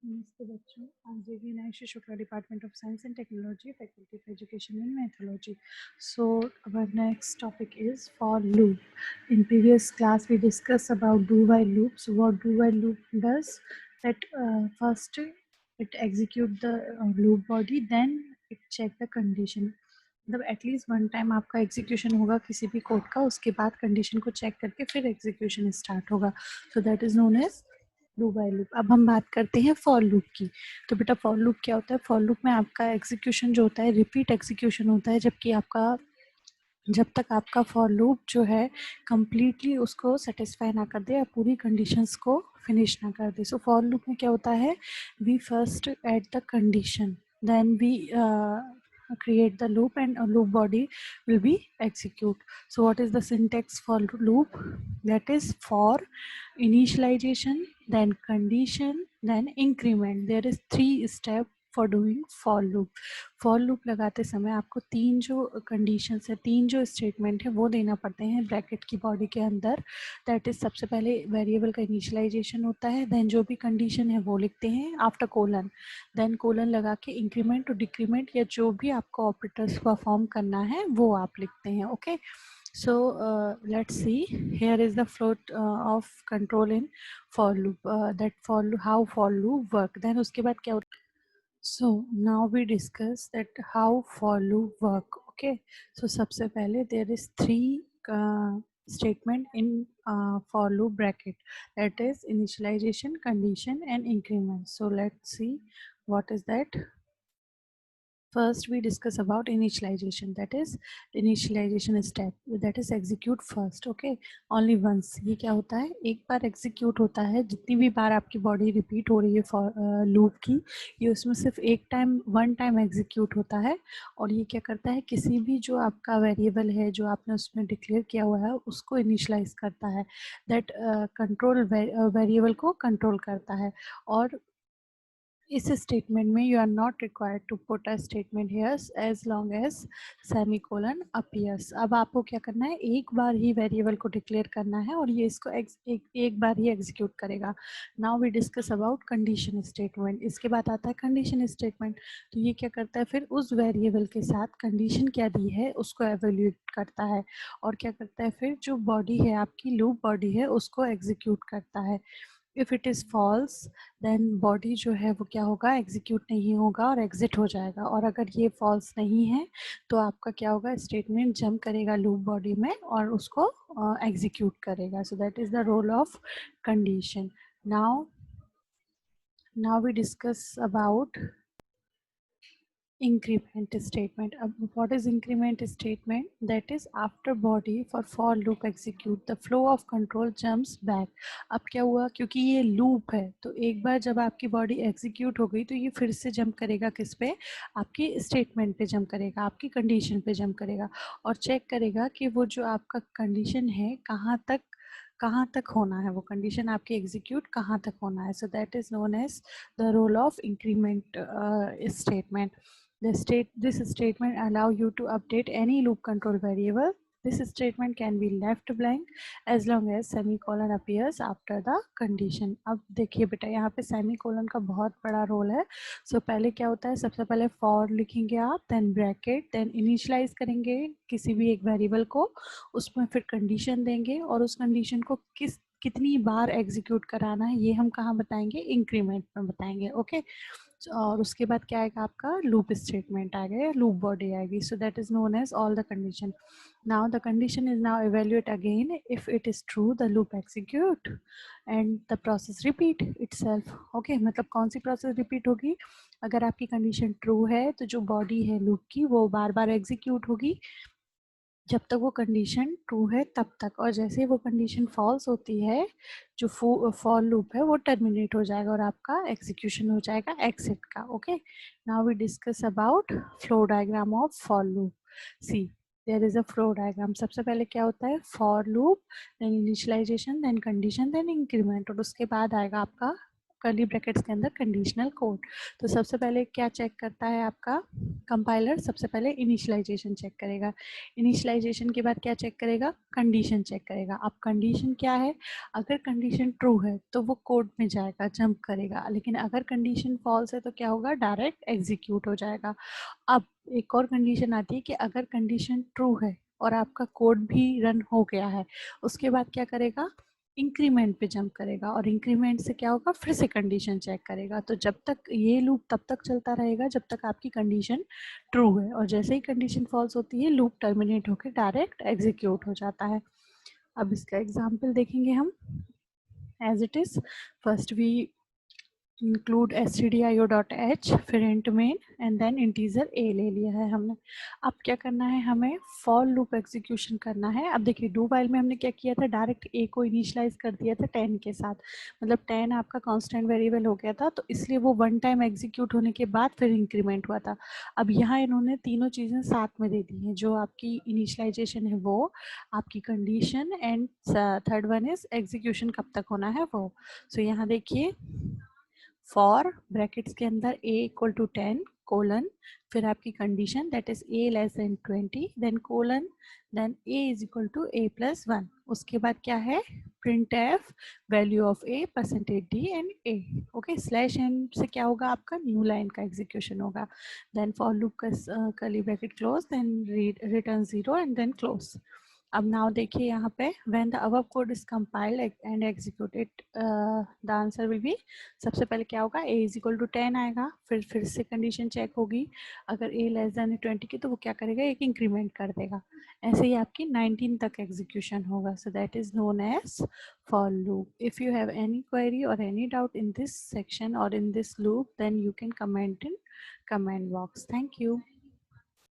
नमस्ते बच्चों, I'm Devi Naishi Shukla, Department of Science and Technology, Faculty of Education and Methodology. So our next topic is for loop. In previous class, we discussed about do-while loop. So what do-while loop does? That first it execute the loop body, then it check the condition. मतलब at least one time आपका execution होगा किसी भी code का, उसके बाद condition को check करके फिर एग्जीक्यूशन स्टार्ट होगा. So that is known as do by loop. अब हम बात करते हैं फॉर लूप की. तो बेटा फॉर लूप क्या होता है? फॉर लूप में आपका एग्जीक्यूशन जो होता है रिपीट एग्जीक्यूशन होता है, जब तक आपका फॉर लूप जो है कंप्लीटली उसको सेटिस्फाई ना कर दे या पूरी कंडीशंस को फिनिश ना कर दे. सो फॉर लूप में क्या होता है? We first at the condition, then we create the loop and a loop body will be execute. So what is the syntax for loop? That is for initialization, then condition, then increment. There is 3 step for doing for loop. For loop लगाते समय आपको 3 जो conditions है, 3 जो statement है वो देना पड़ते हैं ब्रैकेट की बॉडी के अंदर. दैट इज सबसे पहले वेरिएबल का इनिशियलाइजेशन होता है, देन जो भी कंडीशन है वो लिखते हैं आफ्टर कोलन, देन कोलन लगा के इंक्रीमेंट टू डिक्रीमेंट या जो भी आपको ऑपरेटर्स परफॉर्म करना है वो आप लिखते हैं. Okay, so let's see. Here is the flow of control in for loop. That for how for loop work. Then उसके बाद क्या होता है? So now we discuss that how for loop work. Okay, so सबसे पहले there is 3 statement in for loop bracket, that is initialization, condition and increment. So let's see what is that. First we discuss about initialization, that is initialization step, that is execute first. Okay, only once. ये क्या होता है? एक बार execute होता है. जितनी भी बार आपकी बॉडी रिपीट हो रही है फॉर लूप की, ये उसमें सिर्फ एक टाइम वन टाइम एग्जीक्यूट होता है. और ये क्या करता है? किसी भी जो आपका वेरिएबल है जो आपने उसमें डिक्लेयर किया हुआ है उसको इनिशलाइज करता है. दैट कंट्रोल वेरिएबल को कंट्रोल करता है. और इस स्टेटमेंट में you are not required to put a statement here's as long as semicolon appears. अब आपको क्या करना है? एक बार ही वेरिएबल को डिक्लेयर करना है और ये इसको एक बार ही एग्जीक्यूट करेगा. Now we discuss about condition statement. इसके बाद आता है कंडीशन स्टेटमेंट. तो ये क्या करता है? फिर उस वेरिएबल के साथ कंडीशन क्या दी है उसको एवेल्यूएट करता है और क्या करता है? फिर जो बॉडी है आपकी लूप बॉडी है उसको एग्जीक्यूट करता है. If it is false then body जो है वो क्या होगा? एग्जीक्यूट नहीं होगा और एग्जिट हो जाएगा. और अगर ये फॉल्स नहीं है तो आपका क्या होगा? स्टेटमेंट जंप करेगा लूप बॉडी में और उसको एग्जीक्यूट करेगा. So that is the role of condition. Now we discuss about increment statement. What is increment statement? That is after body for loop execute the flow of control jumps back. अब क्या हुआ? क्योंकि ये loop है तो एक बार जब आपकी बॉडी एग्जीक्यूट हो गई तो ये फिर से जंप करेगा किस पे? आपकी स्टेटमेंट पे जंप करेगा, आपकी कंडीशन पे जंप करेगा और चेक करेगा कि वो जो आपका कंडीशन है कहाँ तक होना है, वो कंडीशन आपकी एग्जीक्यूट कहाँ तक होना है. So that is known as the role of increment statement. This statement allow you to update any loop control variable. This statement can be left blank as long as semicolon appears after the condition. अब देखिए बेटा यहाँ पे semicolon का बहुत बड़ा role है. So पहले क्या होता है? सबसे पहले for लिखेंगे आप, then bracket, then initialize करेंगे किसी भी एक वेरिएबल को, उसमें फिर कंडीशन देंगे और उस कंडीशन को कितनी बार एग्जीक्यूट कराना है ये हम कहाँ बताएंगे? इंक्रीमेंट में बताएंगे. ओके, और उसके बाद क्या आएगा? आपका लूप स्टेटमेंट आ गया, लूप बॉडी आएगी. So that is known as all the condition. Now the condition is now evaluate again. If it is true the loop execute and the process repeat itself. Okay, मतलब कौन सी process repeat होगी? अगर आपकी condition true है तो जो body है loop की वो बार बार एग्जीक्यूट होगी जब तक वो कंडीशन ट्रू है तब तक, और जैसे वो कंडीशन फॉल्स होती है जो फॉर लूप है वो टर्मिनेट हो जाएगा और आपका एग्जीक्यूशन हो जाएगा एग्जिट का. Okay, now we discuss about flow diagram of for loop. See there is a flow diagram. सबसे पहले क्या होता है? For loop, then initialisation, then condition, then increment और उसके बाद आएगा आपका कर्ली ब्रैकेट्स के अंदर कंडीशनल कोड। तो सबसे पहले क्या चेक करता है आपका कंपाइलर? सबसे पहले इनिशियलाइजेशन चेक करेगा। इनिशियलाइजेशन के बाद क्या चेक करेगा? कंडीशन चेक करेगा। अब कंडीशन क्या है? अगर कंडीशन ट्रू है तो वो कोड में जाएगा, जंप करेगा, लेकिन अगर कंडीशन फॉल्स है तो क्या होगा? डायरेक्ट एग्जीक्यूट हो जाएगा। अब एक और कंडीशन आती है कि अगर कंडीशन ट्रू है और आपका कोड भी रन हो गया है, उसके बाद क्या करेगा? इंक्रीमेंट पे जंप करेगा, और इंक्रीमेंट से क्या होगा? फिर से कंडीशन चेक करेगा। तो जब तक ये लूप तब तक चलता रहेगा जब तक आपकी कंडीशन ट्रू है, और जैसे ही कंडीशन फॉल्स होती है लूप टर्मिनेट होकर डायरेक्ट एग्जीक्यूट हो जाता है। अब इसका एग्जाम्पल देखेंगे हम as it is. First we include stdio.h, फिर int main, and then integer a ले लिया है हमने। अब क्या करना है? हमें फॉर लूप एग्जीक्यूशन करना है। अब देखिए डू वाइल में हमने क्या किया था? डायरेक्ट a को इनिशियलाइज कर दिया था 10 के साथ, मतलब 10 आपका कांस्टेंट वेरिएबल हो गया था, तो इसलिए वो वन टाइम एग्जीक्यूट होने के बाद फिर इंक्रीमेंट हुआ था। अब यहाँ इन्होंने तीनों चीज़ें साथ में दे दी हैं, जो आपकी इनिशियलाइजेशन है वो, आपकी condition, and third one is execution कब तक होना है वो। सो यहाँ देखिए फॉर ब्रैकेट्स के अंदर a इक्वल टू 10 कोलन, फिर आपकी condition that is a less than 20, then colon, then a is equal to a plus 1। उसके बाद क्या है? Printf value of a percentage d and a। Okay, slash N से क्या होगा? आपका न्यू लाइन का एग्जीक्यूशन होगा। देन फॉर लूप का curly bracket close, then return 0 and then close. अब नाउ देखिए यहाँ पे when the above code is compiled and executed, the answer will be, सबसे पहले क्या होगा? a इज इक्वल टू 10 आएगा, फिर से कंडीशन चेक होगी, अगर a लेस देन 20 की तो वो क्या करेगा? एक इंक्रीमेंट कर देगा। ऐसे ही आपकी 19 तक एग्जीक्यूशन होगा। So that is known as for loop. If you have any query or any doubt in this section or in this loop, then you can comment in comment box. Thank you.